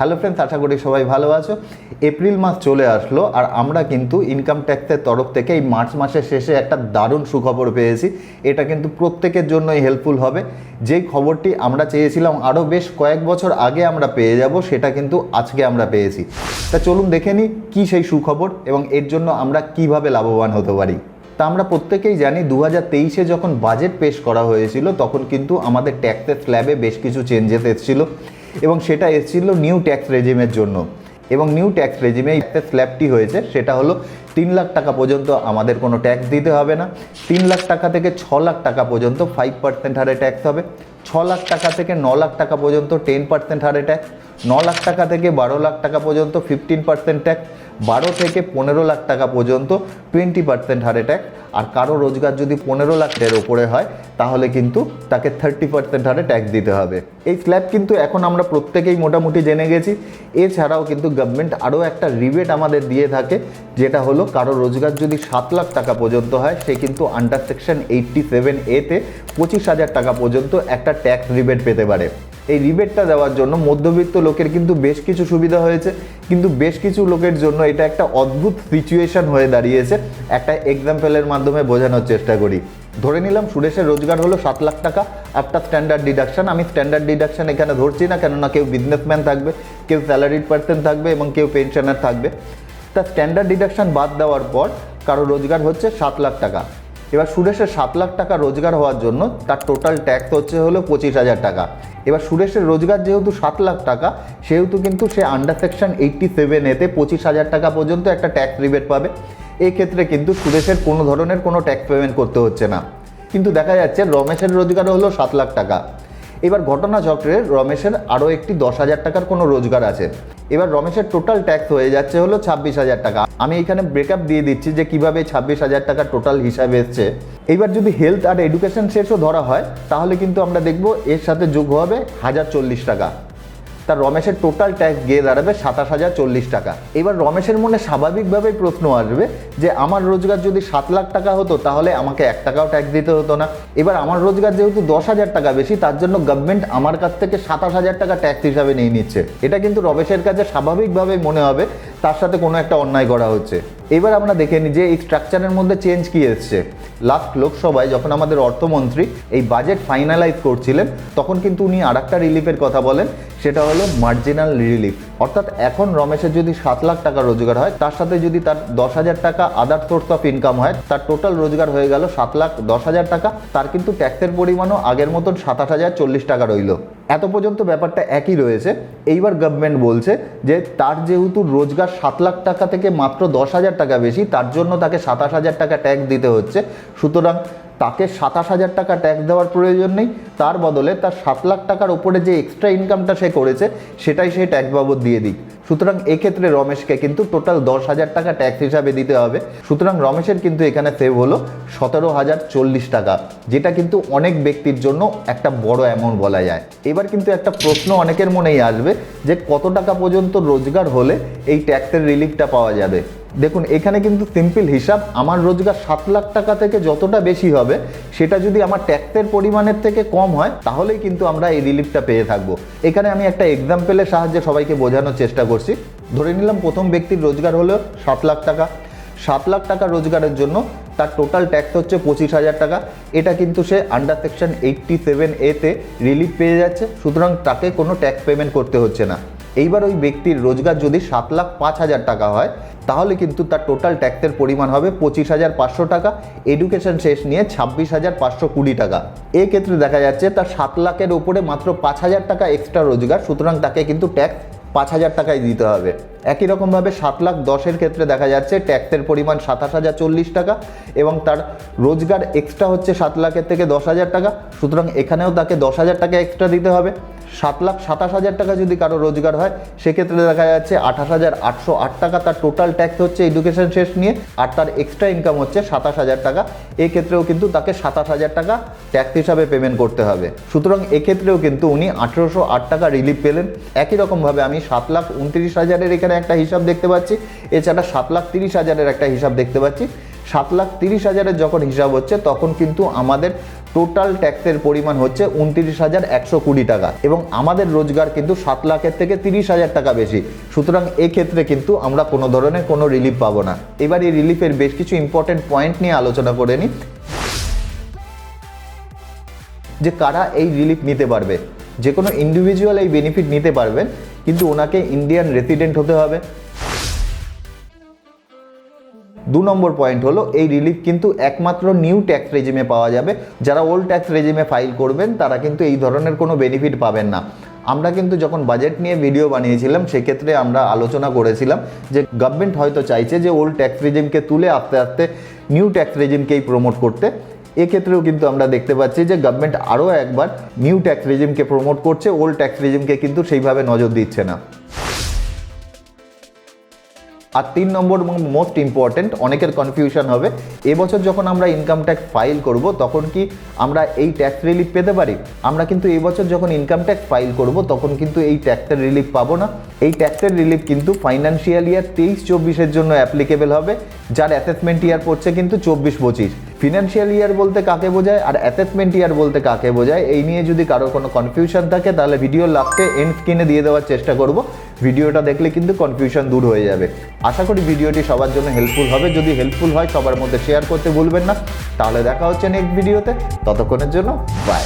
Hello friends, আশা করি সবাই ভালো আছো। এপ্রিল মাস চলে আসলো আর আমরা কিন্তু ইনকাম ট্যাক্সের তরফ থেকে এই মার্চ মাসের শেষে একটা দারুণ সুখবর পেয়েছি। এটা কিন্তু প্রত্যেকের জন্যই হেল্পফুল হবে। যেই খবরটি আমরা চেয়েছিলাম আরও বেশ কয়েক বছর আগে আমরা পেয়ে যাব, সেটা কিন্তু আজকে আমরা পেয়েছি। তা চলুন দেখে নিই কী সেই সুখবর এবং এর জন্য আমরা কিভাবে লাভবান হতে পারি। তা আমরা প্রত্যেকেই জানি 2023-এ যখন বাজেট পেশ করা হয়েছিল তখন কিন্তু আমাদের ট্যাক্সের স্ল্যাবে বেশ কিছু চেঞ্জেস এসেছিলো এবং সেটা এসেছিল নিউ ট্যাক্স রেজিমের জন্য। এবং নিউ ট্যাক্স রেজিমে এই স্ল্যাবটি হয়েছে সেটা হলো 3 লাখ টাকা পর্যন্ত আমাদের কোনো ট্যাক্স দিতে হবে না। 3 লাখ টাকা থেকে 6 লাখ টাকা পর্যন্ত 5% হারে ট্যাক্স হবে। 6 লাখ টাকা থেকে 9 লাখ টাকা পর্যন্ত 10% হারে ট্যাক্স। 9 লাখ টাকা থেকে 12 লাখ টাকা পর্যন্ত 15% ট্যাক্স। 12 থেকে 15 লাখ টাকা পর্যন্ত 20% হারে ট্যাক্স। আর কারো রোজগার যদি 15 লাখের ওপরে হয় তাহলে কিন্তু তাকে 30% হারে ট্যাক্স দিতে হবে। এই স্ল্যাব কিন্তু এখন আমরা প্রত্যেকেই মোটামুটি জেনে গেছি। এছাড়াও কিন্তু গভর্নমেন্ট আরও একটা রিবেট আমাদের দিয়ে থাকে, যেটা হলো কারো রোজগার যদি 7 লাখ টাকা পর্যন্ত হয় সে কিন্তু আন্ডার সেকশন 87A-তে 25,000 টাকা পর্যন্ত একটা ট্যাক্স রিবেট পেতে পারে। এই রিবেটটা দেওয়ার জন্য মধ্যবিত্ত লোকের কিন্তু বেশ কিছু সুবিধা হয়েছে, কিন্তু বেশ কিছু লোকের জন্য এটা একটা অদ্ভুত সিচুয়েশন হয়ে দাঁড়িয়েছে। একটা এক্সাম্পলের মাধ্যমে বোঝানোর চেষ্টা করি। ধরে নিলাম সুরেশের রোজগার হলো 7 লাখ টাকা আফটার স্ট্যান্ডার্ড ডিডাকশন। আমি স্ট্যান্ডার্ড ডিডাকশন এখানে ধরছি না, কেননা কেউ বিজনেসম্যান থাকবে, কেউ স্যালারিড পার্সন থাকবে এবং কেউ পেনশনার থাকবে। তা স্ট্যান্ডার্ড ডিডাকশন বাদ দেওয়ার পর কারো রোজগার হচ্ছে 7 লাখ টাকা। এবার সুরেশের 7 লাখ টাকা রোজগার হওয়ার জন্য তার টোটাল ট্যাক্স হচ্ছে হলো 25,000 টাকা। এবার সুরেশের রোজগার যেহেতু 7 লাখ টাকা, সেহেতু কিন্তু সে আন্ডার সেকশন 87A-তে 25,000 টাকা পর্যন্ত একটা ট্যাক্স রিবেট পাবে। এই ক্ষেত্রে কিন্তু সুরেশের কোনো ধরনের কোনো ট্যাক্স পেমেন্ট করতে হচ্ছে না। কিন্তু দেখা যাচ্ছে রমেশের রোজগার হলো 7 লাখ টাকা। এবার ঘটনাচক্রে রমেশের আরও একটি 10,000 টাকার কোনো রোজগার আছে। এবার রমেশের টোটাল ট্যাক্স হয়ে যাচ্ছে হলো 26,000 টাকা। আমি এখানে ব্রেকআপ দিয়ে দিচ্ছি যে কীভাবে 26,000 টাকা টোটাল হিসাবে এসছে। এইবার যদি হেলথ আর এডুকেশন শেষও ধরা হয় তাহলে কিন্তু আমরা দেখব এর সাথে যোগ হবে 1,040 টাকা। তার রমেশের টোটাল ট্যাক্স গিয়ে দাঁড়াবে 27,040 টাকা। এবার রমেশের মনে স্বাভাবিকভাবেই প্রশ্ন আসবে যে আমার রোজগার যদি 7 লাখ টাকা হতো তাহলে আমাকে 1 টাকাও ট্যাক্স দিতে হতো না। এবার আমার রোজগার যেহেতু 10,000 টাকা বেশি, তার জন্য গভর্নমেন্ট আমার কাছ থেকে 27,000 টাকা ট্যাক্স হিসাবে নিয়ে নিচ্ছে। এটা কিন্তু রমেশের কাছে স্বাভাবিকভাবেই মনে হবে তার সাথে কোনো একটা অন্যায় করা হচ্ছে। এবার আমরা দেখে নিই যে এই স্ট্রাকচারের মধ্যে চেঞ্জ কী এসছে। লাস্ট লোকসভায় যখন আমাদের অর্থমন্ত্রী এই বাজেট ফাইনালাইজ করছিলেন তখন কিন্তু উনি আর একটা রিলিফের কথা বলেন, সেটা হলো মার্জিনাল রিলিফ। অর্থাৎ এখন রমেশের যদি 7 লাখ টাকা রোজগার হয়, তার সাথে যদি তার 10,000 টাকা আদার সোর্স অফ ইনকাম হয়, তার টোটাল রোজগার হয়ে গেল 7,10,000 টাকা। তার কিন্তু ট্যাক্সের পরিমাণও আগের মতন 27,040 টাকা রইল। এত পর্যন্ত ব্যাপারটা একই রয়েছে। এইবার গভর্নমেন্ট বলছে যে তার যেহেতু রোজগার 7 লাখ টাকা থেকে মাত্র 10,000 টাকা বেশি, তার জন্য তাকে 27,000 টাকা ট্যাক্স দিতে হচ্ছে। সুতরাং তাকে 27,000 টাকা ট্যাক্স দেওয়ার প্রয়োজন নেই। তার বদলে তার 7 লাখ টাকার ওপরে যে এক্সট্রা ইনকামটা সে করেছে সেটাই সে ট্যাক্স বাবদ দিয়ে দিক। সুতরাং এক্ষেত্রে রমেশকে কিন্তু টোটাল 10,000 টাকা ট্যাক্স হিসাবে দিতে হবে। সুতরাং রমেশের কিন্তু এখানে সেভ হলো 17,040 টাকা, যেটা কিন্তু অনেক ব্যক্তির জন্য একটা বড় অ্যামাউন্ট বলা যায়। এবার কিন্তু একটা প্রশ্ন অনেকের মনেই আসবে যে কত টাকা পর্যন্ত রোজগার হলে এই ট্যাক্সের রিলিফটা পাওয়া যাবে। দেখুন, এখানে কিন্তু সিম্পল হিসাব, আমার রোজগার 7 লাখ টাকা থেকে যতটা বেশি হবে সেটা যদি আমার ট্যাক্সের পরিমাণের থেকে কম হয় তাহলেই কিন্তু আমরা এই রিলিফটা পেয়ে থাকবো। এখানে আমি একটা এক্সাম্পলের সাহায্যে সবাইকে বোঝানোর চেষ্টা করছি। ধরে নিলাম প্রথম ব্যক্তির রোজগার হলো 7 লাখ টাকা। 7 লাখ টাকা রোজগারের জন্য তার টোটাল ট্যাক্স হচ্ছে 25,000 টাকা। এটা কিন্তু সে আন্ডার সেকশন 87A-তে রিলিফ পেয়ে যাচ্ছে। সুতরাং তাকে কোনো ট্যাক্স পেমেন্ট করতে হচ্ছে না। এইবার ওই ব্যক্তির রোজগার যদি 7,05,000 টাকা হয় তাহলে কিন্তু তার টোটাল ট্যাক্সের পরিমাণ হবে 25,500 টাকা। এডুকেশন শেষ নিয়ে 26,520 টাকা। এক্ষেত্রে দেখা যাচ্ছে তার 7 লাখের ওপরে মাত্র 5,000 টাকা এক্সট্রা রোজগার, সুতরাং তাকে কিন্তু ট্যাক্স 5,000 টাকাই দিতে হবে। একই রকমভাবে 7,10,000-এর ক্ষেত্রে দেখা যাচ্ছে ট্যাক্সের পরিমাণ 27,040 টাকা এবং তার রোজগার এক্সট্রা হচ্ছে 7 লাখের থেকে 10,000 টাকা। সুতরাং এখানেও তাকে 10,000 টাকা এক্সট্রা দিতে হবে। 7,27,000 টাকা যদি কারো রোজগার হয় সেক্ষেত্রে দেখা যাচ্ছে 28,808 টাকা তার টোটাল ট্যাক্স হচ্ছে এডুকেশন শেষ নিয়ে, আর তার এক্সট্রা ইনকাম হচ্ছে 27,000 টাকা। এক্ষেত্রেও কিন্তু তাকে 27,000 টাকা ট্যাক্স হিসাবে পেমেন্ট করতে হবে। সুতরাং এক্ষেত্রেও কিন্তু উনি 1,808 টাকা রিলিফ পেলেন। একই রকমভাবে আমি 7,29,000-এর এখানে একটা হিসাব দেখতে পাচ্ছি, এছাড়া 7,30,000-এর একটা হিসাব দেখতে পাচ্ছি। 7,30,000-এর যখন হিসাব হচ্ছে তখন কিন্তু আমাদের টোটাল ট্যাক্সের পরিমাণ হচ্ছে 29,120 টাকা এবং আমাদের রোজগার কিন্তু 7 লাখের থেকে 30,000 টাকা বেশি। সুতরাং এক্ষেত্রে কিন্তু আমরা কোনো ধরনের কোনো রিলিফ পাবো না। এবার এই রিলিফের বেশ কিছু ইম্পর্টেন্ট পয়েন্ট নিয়ে আলোচনা করে নিই যে কারা এই রিলিফ নিতে পারবে। যে কোনো ইন্ডিভিজুয়াল এই বেনিফিট নিতে পারবেন, কিন্তু ওনাকে ইন্ডিয়ান রেসিডেন্ট হতে হবে। 2 নম্বর পয়েন্ট হলো এই রিলিফ কিন্তু একমাত্র নিউ ট্যাক্স রেজিমে পাওয়া যাবে। যারা ওল্ড ট্যাক্স রেজিমে ফাইল করবেন তারা কিন্তু এই ধরনের কোনো বেনিফিট পাবেন না। আমরা কিন্তু যখন বাজেট নিয়ে ভিডিও বানিয়েছিলাম সেক্ষেত্রে আমরা আলোচনা করেছিলাম যে গভর্নমেন্ট হয়তো চাইছে যে ওল্ড ট্যাক্স রেজিমকে তুলে আস্তে আস্তে নিউ ট্যাক্স রেজিমকেই প্রমোট করতে। এক্ষেত্রেও কিন্তু আমরা দেখতে পাচ্ছি যে গভর্নমেন্ট আরও একবার নিউ ট্যাক্স রেজিমকে প্রমোট করছে, ওল্ড ট্যাক্স রেজিমকে কিন্তু সেইভাবে নজর দিচ্ছে না। আর 3 নম্বর মোস্ট ইম্পর্টেন্ট, অনেকের কনফিউশন হবে, এবছর যখন আমরা ইনকাম ট্যাক্স ফাইল করব তখন কি আমরা এই ট্যাক্স রিলিফ পেতে পারি? আমরা কিন্তু এবছর যখন ইনকাম ট্যাক্স ফাইল করব তখন কিন্তু এই ট্যাক্সের রিলিফ পাবো না। এই ট্যাক্সের রিলিফ কিন্তু ফাইন্যান্সিয়াল ইয়ার 23-24-এর জন্য অ্যাপ্লিকেবল হবে, যার অ্যাসেসমেন্ট ইয়ার পড়ছে কিন্তু 24-25। ফিনান্সিয়াল ইয়ার বলতে কাকে বোঝায় আর অ্যাসেসমেন্ট ইয়ার বলতে কাকে বোঝায়, এই নিয়ে যদি কারোর কোনো কনফিউশন থাকে তাহলে ভিডিওর লাস্টে এন্ড স্ক্রিনে দিয়ে দেওয়ার চেষ্টা করব। ভিডিওটা দেখলে কিন্তু কনফিউশন দূর হয়ে যাবে। আশা করি ভিডিওটি সবার জন্য হেল্পফুল হবে। যদি হেল্পফুল হয় সবার মধ্যে শেয়ার করতে ভুলবেন না। তাহলে দেখা হচ্ছে নেক্সট ভিডিওতে, ততক্ষণের জন্য বাই।